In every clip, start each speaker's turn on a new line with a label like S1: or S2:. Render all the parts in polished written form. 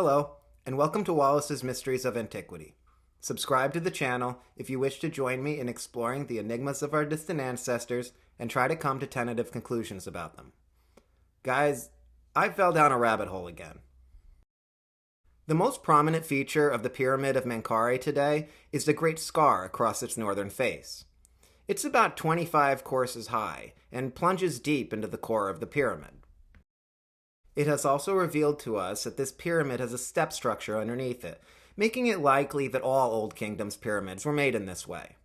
S1: Hello, and welcome to Wallace's Mysteries of Antiquity. Subscribe to the channel if you wish to join me in exploring the enigmas of our distant ancestors and try to come to tentative conclusions about them. Guys, I fell down a rabbit hole again. The most prominent feature of the Pyramid of Menkaure today is the great scar across its northern face. It's about 25 courses high and plunges deep into the core of the pyramid. It has also revealed to us that this pyramid has a step structure underneath it, making it likely that all Old Kingdom's pyramids were made in this way.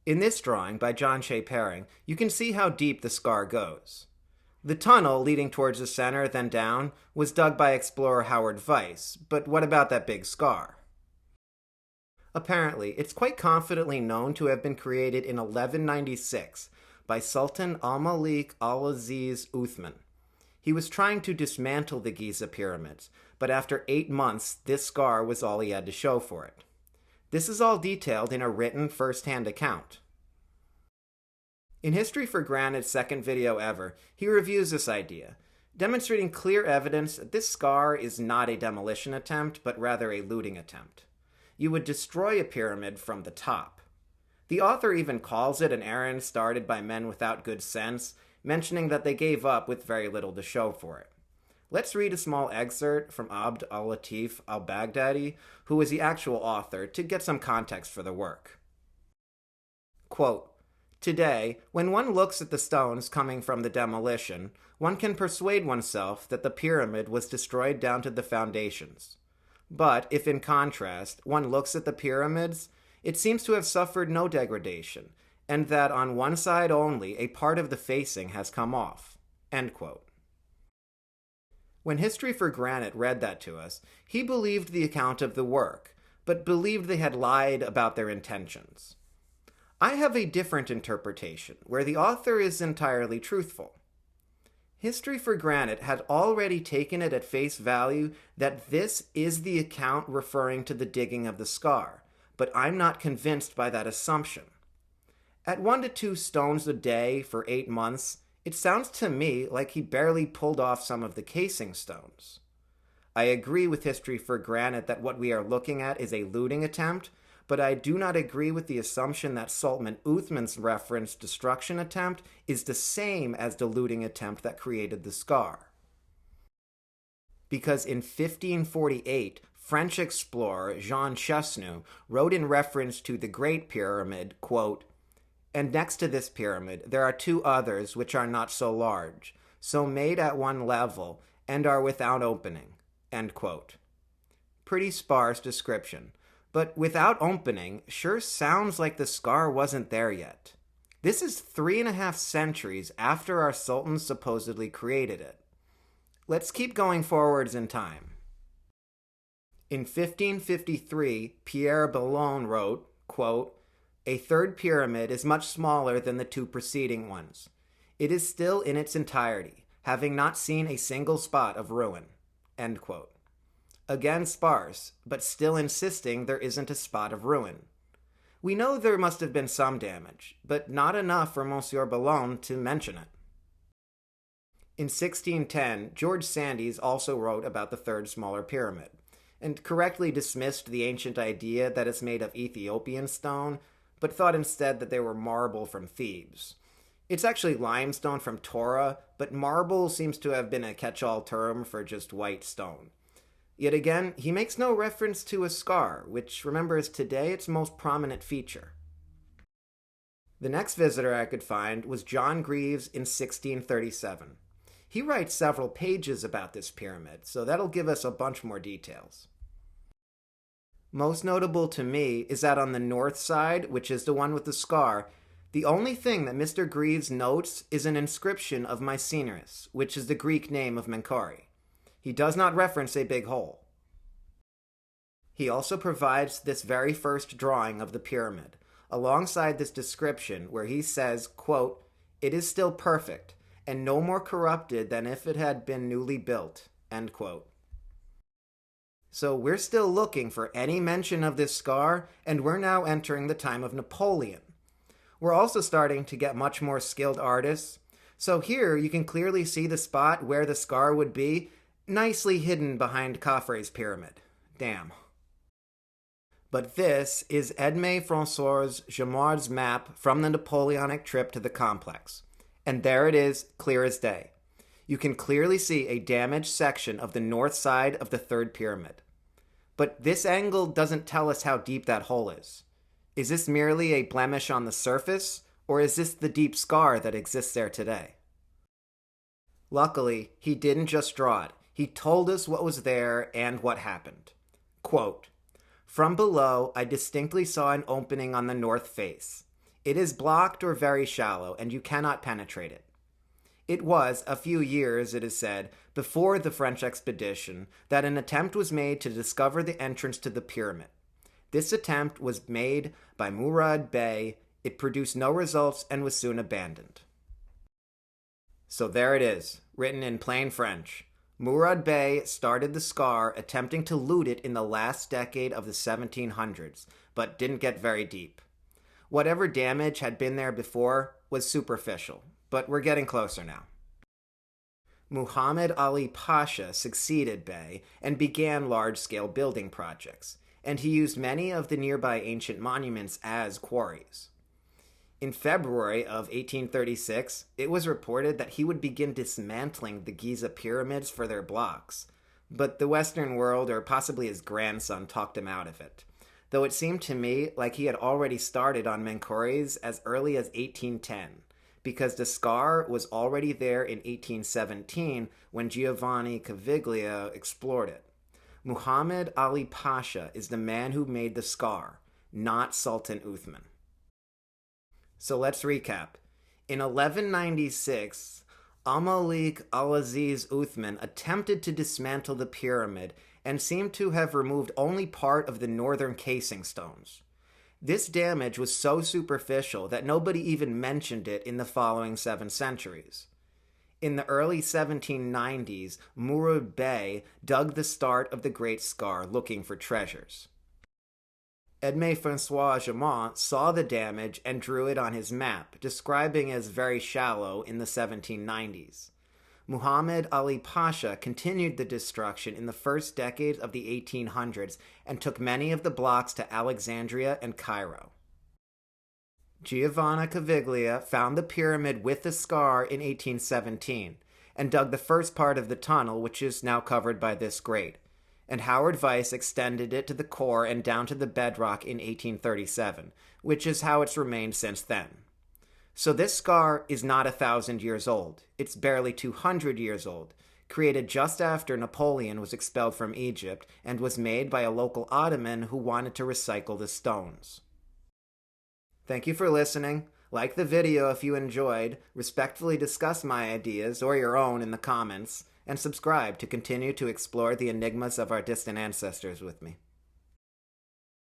S1: In this drawing by John Shea Paring, you can see how deep the scar goes. The tunnel leading towards the center, then down, was dug by explorer Howard Weiss, but what about that big scar? Apparently, it's quite confidently known to have been created in 1196 by Sultan al-Malik al-Aziz Uthman. He was trying to dismantle the Giza pyramids, but after 8 months, this scar was all he had to show for it. This is all detailed in a written first-hand account. In History for Granted's second video ever, he reviews this idea, demonstrating clear evidence that this scar is not a demolition attempt, but rather a looting attempt. You would destroy a pyramid from the top. The author even calls it an errand started by men without good sense, mentioning that they gave up with very little to show for it. Let's read a small excerpt from Abd al-Latif al-Baghdadi, who was the actual author, to get some context for the work. Quote, "Today, when one looks at the stones coming from the demolition, one can persuade oneself that the pyramid was destroyed down to the foundations. But if, in contrast, one looks at the pyramids, it seems to have suffered no degradation, and that on one side only a part of the facing has come off." End quote. When History for Granted read that to us, he believed the account of the work, but believed they had lied about their intentions. I have a different interpretation, where the author is entirely truthful. History for Granted had already taken it at face value that this is the account referring to the digging of the scar, but I'm not convinced by that assumption. At 1 to 2 stones a day for 8 months, it sounds to me like he barely pulled off some of the casing stones. I agree with History for Granted that what we are looking at is a looting attempt, but I do not agree with the assumption that Sultan Uthman's referenced destruction attempt is the same as the looting attempt that created the scar. Because in 1548, French explorer Jean Chesnu wrote in reference to the Great Pyramid, quote, "And next to this pyramid there are 2 others which are not so large, so made at one level, and are without opening." End quote. Pretty sparse description, but without opening sure sounds like the scar wasn't there yet. This is 3.5 centuries after our Sultan supposedly created it. Let's keep going forwards in time. In 1553, Pierre Bellon wrote, quote, "A third pyramid is much smaller than the 2 preceding ones. It is still in its entirety, having not seen a single spot of ruin." End quote. Again sparse, but still insisting there isn't a spot of ruin. We know there must have been some damage, but not enough for Monsieur Bellon to mention it. In 1610, George Sandys also wrote about the third smaller pyramid, and correctly dismissed the ancient idea that it's made of Ethiopian stone, but thought instead that they were marble from Thebes. It's actually limestone from Torah, but marble seems to have been a catch-all term for just white stone. Yet again, he makes no reference to a scar, which, remember, is today its most prominent feature. The next visitor I could find was John Greaves in 1637. He writes several pages about this pyramid, so that'll give us a bunch more details. Most notable to me is that on the north side, which is the one with the scar, the only thing that Mr. Greaves notes is an inscription of Mycenaeus, which is the Greek name of Menkaure. He does not reference a big hole. He also provides this very first drawing of the pyramid, alongside this description where he says, quote, "It is still perfect, and no more corrupted than if it had been newly built." End quote. So we're still looking for any mention of this scar, and we're now entering the time of Napoleon. We're also starting to get much more skilled artists. So here you can clearly see the spot where the scar would be, nicely hidden behind Khafre's pyramid. Damn. But this is Edmé-François Jamard's map from the Napoleonic trip to the complex. And there it is, clear as day. You can clearly see a damaged section of the north side of the third pyramid. But this angle doesn't tell us how deep that hole is. Is this merely a blemish on the surface, or is this the deep scar that exists there today? Luckily, he didn't just draw it. He told us what was there and what happened. Quote, "From below, I distinctly saw an opening on the north face. It is blocked or very shallow, and you cannot penetrate it. It was a few years, it is said, before the French expedition that an attempt was made to discover the entrance to the pyramid. This attempt was made by Murad Bey. It produced no results and was soon abandoned." So there it is, written in plain French. Murad Bey started the scar attempting to loot it in the last decade of the 1700s, but didn't get very deep. Whatever damage had been there before was superficial, but we're getting closer now. Muhammad Ali Pasha succeeded Bey and began large-scale building projects, and he used many of the nearby ancient monuments as quarries. In February of 1836, it was reported that he would begin dismantling the Giza pyramids for their blocks, but the Western world, or possibly his grandson, talked him out of it, though it seemed to me like he had already started on Menkaures as early as 1810, because the scar was already there in 1817 when Giovanni Caviglia explored it. Muhammad Ali Pasha is the man who made the scar, not Sultan Uthman. So let's recap. In 1196, Al-Malik al-Aziz Uthman attempted to dismantle the pyramid and seemed to have removed only part of the northern casing stones. This damage was so superficial that nobody even mentioned it in the following 7 centuries. In the early 1790s, Murad Bey dug the start of the Great Scar looking for treasures. Edmé-François Jamard saw the damage and drew it on his map, describing it as very shallow in the 1790s. Muhammad Ali Pasha continued the destruction in the first decade of the 1800s and took many of the blocks to Alexandria and Cairo. Giovanni Caviglia found the pyramid with the scar in 1817 and dug the first part of the tunnel, which is now covered by this grate, and Howard Weiss extended it to the core and down to the bedrock in 1837, which is how it's remained since then. So this scar is not 1,000 years old. It's barely 200 years old, created just after Napoleon was expelled from Egypt and was made by a local Ottoman who wanted to recycle the stones. Thank you for listening. Like the video if you enjoyed, respectfully discuss my ideas or your own in the comments, and subscribe to continue to explore the enigmas of our distant ancestors with me.